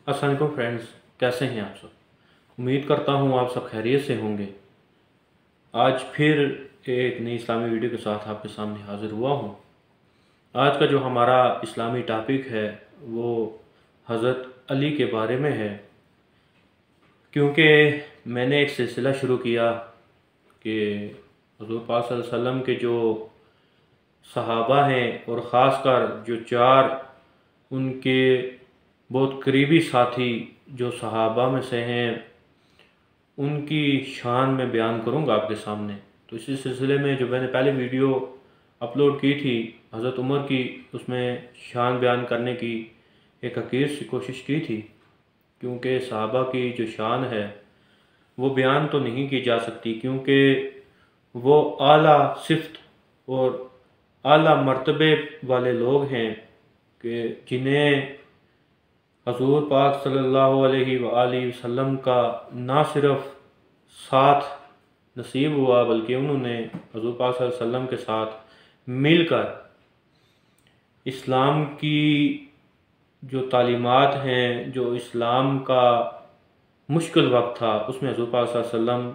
अस्सलाम वालेकुम फ्रेंड्स, कैसे हैं आप सब। उम्मीद करता हूँ आप सब खैरियत से होंगे। आज फिर एक नई इस्लामी वीडियो के साथ आपके सामने हाज़िर हुआ हूँ। आज का जो हमारा इस्लामी टॉपिक है वो हज़रत अली के बारे में है, क्योंकि मैंने एक सिलसिला शुरू किया कि हुज़ूर पाक सल्लल्लाहु अलैहि वसल्लम के जो सहाबा हैं और ख़ासकर जो चार उनके बहुत करीबी साथी जो सहाबा में से हैं उनकी शान में बयान करूंगा आपके सामने। तो इसी सिलसिले में जो मैंने पहले वीडियो अपलोड की थी हज़रत उमर की, उसमें शान बयान करने की एक हकीर सी कोशिश की थी, क्योंकि सहाबा की जो शान है वो बयान तो नहीं की जा सकती, क्योंकि वो आला सिफ्त और आला मर्तबे वाले लोग हैं कि जिन्हें हजूर पाक सल्लल्लाहु अलैहि वसल्लम का ना सिर्फ साथ नसीब हुआ बल्कि उन्होंने हजूर पाक सल्लल्लाहु अलैहि वसल्लम के साथ मिलकर इस्लाम की जो तालीमात हैं, जो इस्लाम का मुश्किल वक्त था उसमें हजूर पाक सल्लल्लाहु अलैहि वसल्लम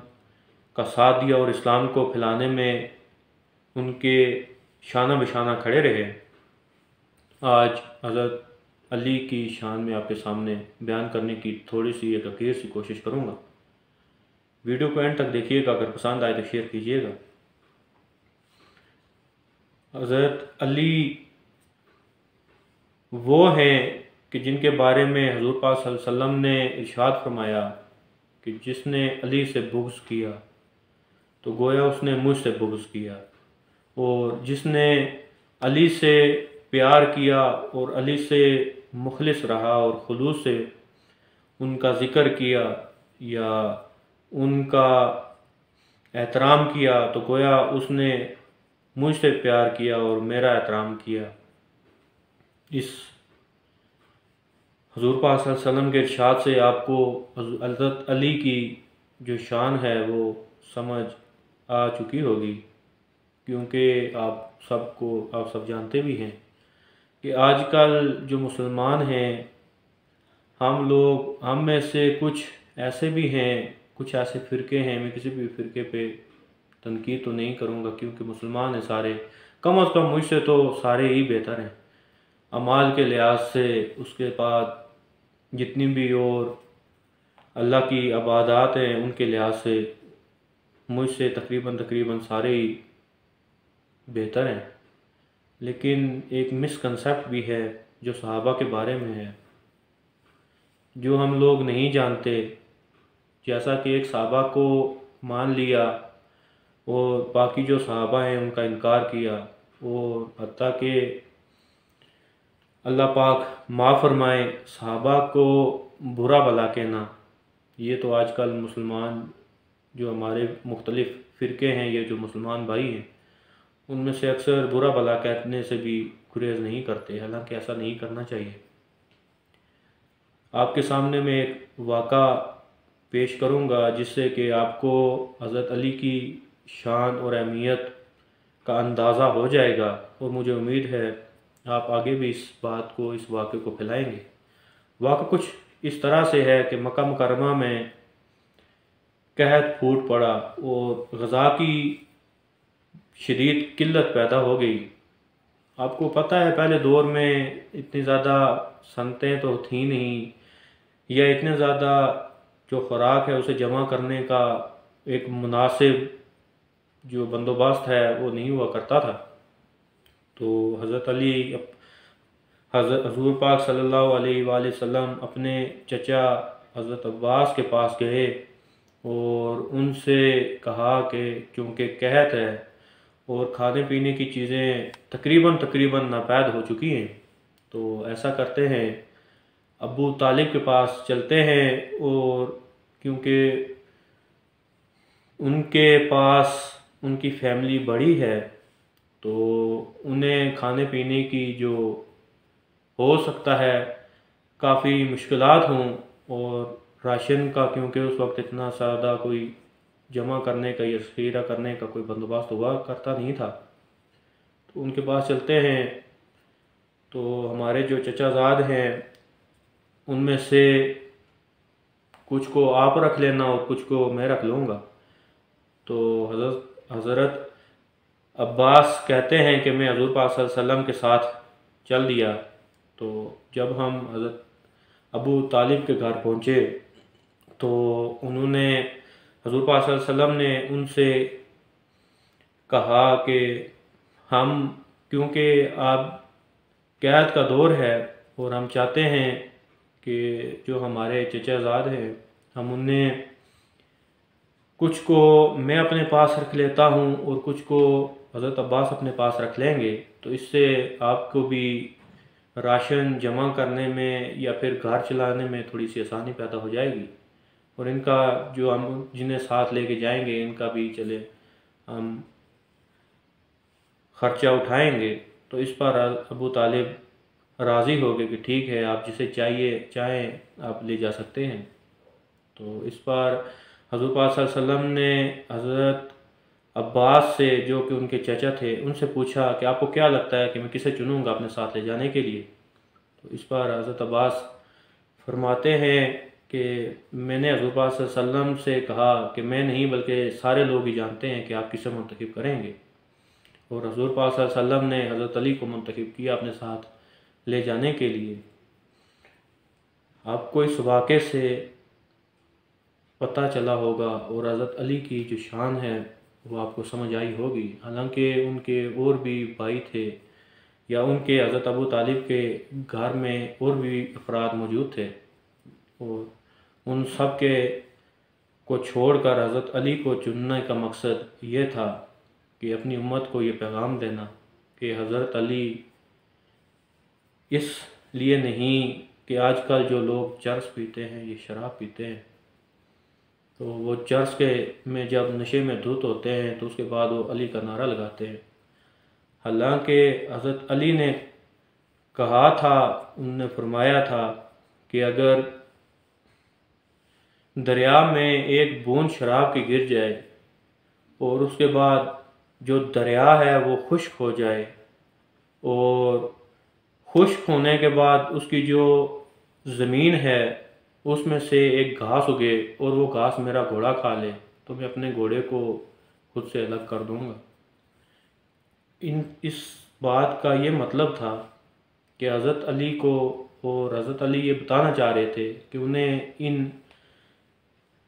का साथ दिया और इस्लाम को फैलाने में उनके शाना बशाना खड़े रहे। आज हज़रत अली की शान में आपके सामने बयान करने की थोड़ी सी एक हकीर सी कोशिश करूँगा। वीडियो को एंड तक देखिएगा, अगर पसंद आए तो शेयर कीजिएगा। हज़रत अली वो हैं कि जिनके बारे में हजूर पाक सल्लल्लाहु अलैहि वसल्लम ने इरशाद फरमाया कि जिसने अली से बुग़्ज़ किया तो गोया उसने मुझ से बुग़्ज़ किया, और जिसने अली से प्यार किया और अली से मुखलिस रहा और खुलूस से उनका ज़िक्र किया या उनका एहतराम किया तो गोया उसने मुझसे प्यार किया और मेरा एहतराम किया। इस हुज़ूर पाक सल्लल्लाहु अलैहि वसल्लम के इरशाद से आपको हज़रत अली की जो शान है वो समझ आ चुकी होगी, क्योंकि आप सब जानते भी हैं कि आजकल जो मुसलमान हैं हम में से कुछ ऐसे भी हैं, कुछ ऐसे फ़िरके हैं, मैं किसी भी फ़िरके पे तनकीद तो नहीं करूँगा क्योंकि मुसलमान हैं सारे, कम अज़ कम मुझसे तो सारे ही बेहतर हैं अमाल के लिहाज से, उसके बाद जितनी भी और अल्लाह की इबादत हैं उनके लिहाज से मुझसे तकरीबन सारे ही बेहतर हैं। लेकिन एक मिसकंसेप्ट भी है जो सहाबा के बारे में है, जो हम लोग नहीं जानते। जैसा कि एक सहाबा को मान लिया और बाकी जो सहाबा हैं उनका इनकार किया, और हत्ता कि अल्लाह पाक माफ़ फरमाए सहाबा को बुरा भला कहना, ये तो आजकल मुसलमान जो हमारे मुख्तलिफ़ फ़िरके हैं, ये जो मुसलमान भाई हैं उनमें से अक्सर बुरा भला कहने से भी गुरेज नहीं करते, हालांकि ऐसा नहीं करना चाहिए। आपके सामने मैं एक वाक़ा पेश करूंगा जिससे कि आपको हज़रत अली की शान और अहमियत का अंदाज़ा हो जाएगा, और मुझे उम्मीद है आप आगे भी इस वाक़े को फैलाएंगे। वाक़ा कुछ इस तरह से है कि मक्का मुकर्रमा में कहत फूट पड़ा और ग़ज़ा की शदीद किल्लत पैदा हो गई। आपको पता है पहले दौर में इतनी ज़्यादा सनतें तो थी नहीं, या इतने ज़्यादा जो खुराक है उसे जमा करने का एक मुनासिब जो बंदोबस्त है वो नहीं हुआ करता था। तो हज़रत अली हज़ूर पाक सल्लल्लाहु अलैहि वसल्लम अपने चचा हज़रत अब्बास के पास गए और उनसे कहा कि क्योंकि कहत है और खाने पीने की चीज़ें तकरीबन नापैद हो चुकी हैं, तो ऐसा करते हैं अबू तालिब के पास चलते हैं, और क्योंकि उनके पास उनकी फैमिली बड़ी है तो उन्हें खाने पीने की जो हो सकता है काफ़ी मुश्किलात हों, और राशन का क्योंकि उस वक्त इतना ज़्यादा कोई जमा करने का या ज़ख़ीरा करने का कोई बंदोबस्त हुआ करता नहीं था, तो उनके पास चलते हैं। तो हमारे जो चचाजाद हैं ان میں سے کچھ کو آپ رکھ لینا اور کچھ کو میں رکھ لوں گا۔ تو حضرت عباس کہتے ہیں کہ میں حضور پاک صلی اللہ علیہ وسلم کے ساتھ چل دیا۔ تو جب ہم حضرت ابو طالب کے گھر پہنچے تو انہوں نے حضور پاک صلی اللہ علیہ وسلم نے ان سے کہا کہ ہم کیونکہ آپ قید کا دور ہے اور ہم چاہتے ہیں کہ جو ہمارے چچا زاد ہیں ہم انہیں کچھ کو میں اپنے پاس رکھ لیتا ہوں اور کچھ کو حضرت عباس اپنے پاس رکھ لیں گے، تو اس سے آپ کو بھی راشن جمع کرنے میں یا پھر گھر چلانے میں تھوڑی سی آسانی پیدا ہو جائے گی، اور ان کا جو ہم جنہیں ساتھ لے کے جائیں گے ان کا بھی چلے ہم خرچہ اٹھائیں گے۔ تو اس پر ابو طالب راضی ہو گئے کہ ٹھیک ہے، آپ جسے چاہیں آپ لے جا سکتے ہیں۔ تو اس پر حضور پاک صلی اللہ علیہ وسلم نے حضرت عباس سے جو کہ ان کے چچا تھے ان سے پوچھا کہ آپ کو کیا لگتا ہے کہ میں کسے چنوں گا اپنے ساتھ لے جانے کے لیے؟ تو اس پر حضرت عباس فرماتے ہیں کہ میں نے حضور پاک صلی اللہ علیہ وسلم سے کہا کہ میں نہیں بلکہ سارے لوگ ہی جانتے ہیں کہ آپ کسے منتخب کریں گے، اور حضور پاک صلی اللہ علیہ وسلم نے حضرت علی کو منتخب کیا اپنے ساتھ لے جانے کے لیے۔ آپ کو اس واقعے سے پتہ چلا ہوگا اور حضرت علی کی جو شان ہے وہ آپ کو سمجھ آئی ہوگی، حالانکہ ان کے اور بھی بھائی تھے یا ان کے حضرت ابو طالب کے گھر میں اور بھی افراد موجود تھے، اور ان سب کے کو چھوڑ کر حضرت علی کو چننے کا مقصد یہ تھا کہ اپنی امت کو یہ پیغام دینا کہ حضرت علی اس لیے نہیں کہ آج کل جو لوگ چرس پیتے ہیں یہ شراب پیتے ہیں، تو وہ چرس کے میں جب نشے میں دھت ہوتے ہیں تو اس کے بعد وہ علی کا نعرہ لگاتے ہیں، حالانکہ حضرت علی نے کہا تھا، انہوں نے فرمایا تھا کہ اگر دریا میں ایک بوند شراب کی گر جائے اور اس کے بعد جو دریا ہے وہ خشک ہو جائے اور خشک ہونے کے بعد اس کی جو زمین ہے اس میں سے ایک گھاس اگے اور وہ گھاس میرا گھوڑا کھا لے تو میں اپنے گھوڑے کو خود سے الگ کر دوں گا۔ اس بات کا یہ مطلب تھا کہ حضرت علی کو اور حضرت علی یہ بتانا چاہ رہے تھے کہ انہیں ان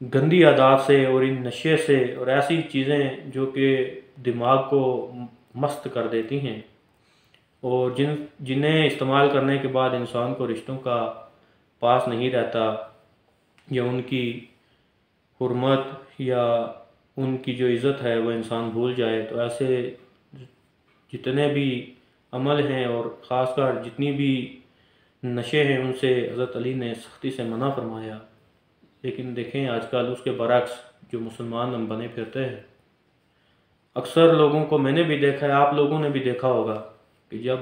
گندی عادات سے اور ان نشے سے اور ایسی چیزیں جو کہ دماغ کو مست کر دیتی ہیں اور جنہیں استعمال کرنے کے بعد انسان کو رشتوں کا پاس نہیں رہتا یا ان کی حرمت یا ان کی جو عزت ہے وہ انسان بھول جائے، تو ایسے جتنے بھی عمل ہیں اور خاص کر جتنی بھی نشے ہیں ان سے حضرت علی نے سختی سے منع فرمایا۔ لیکن دیکھیں آج کل اس کے برعکس جو مسلمان ہم بنے پھرتے ہیں، اکثر لوگوں کو میں نے بھی دیکھا ہے، آپ لوگوں نے بھی دیکھا ہوگا کہ جب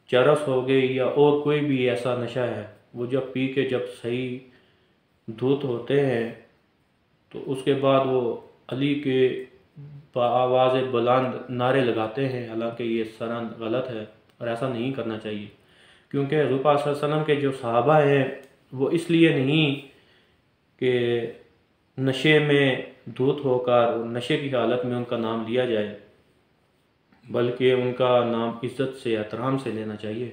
چرس ہو گئی یا اور کوئی بھی ایسا نشہ ہے وہ جب پی کے جب صحیح دھت ہوتے ہیں تو اس کے بعد وہ علی کے آواز بلند نعرے لگاتے ہیں، حالانکہ یہ سرن غلط ہے اور ایسا نہیں کرنا چاہیے، کیونکہ حضور پاک صلی اللہ علیہ وسلم کے جو صحابہ ہیں وہ اس لیے نہیں کہ نشے میں دھت ہو کر اور نشے کی حالت میں ان کا نام لیا جائے، بلکہ ان کا نام عزت سے احترام سے لینا چاہیے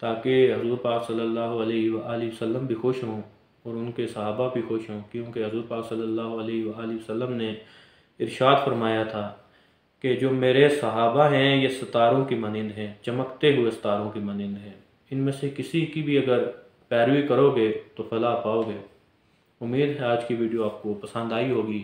تاکہ حضور پاک صلی اللہ علیہ وآلہ وسلم بھی خوش ہوں اور ان کے صحابہ بھی خوش ہوں، کیونکہ حضور پاک صلی اللہ علیہ وآلہ وسلم نے ارشاد فرمایا تھا کہ جو میرے صحابہ ہیں یہ ستاروں کی مانند ہیں، چمکتے ہوئے ستاروں کی مانند ہیں، ان میں سے کسی کی بھی اگر پیروی کرو گے تو فلاح پاؤ گے۔ امید ہے آج کی ویڈیو آپ کو پسند آئی ہوگی۔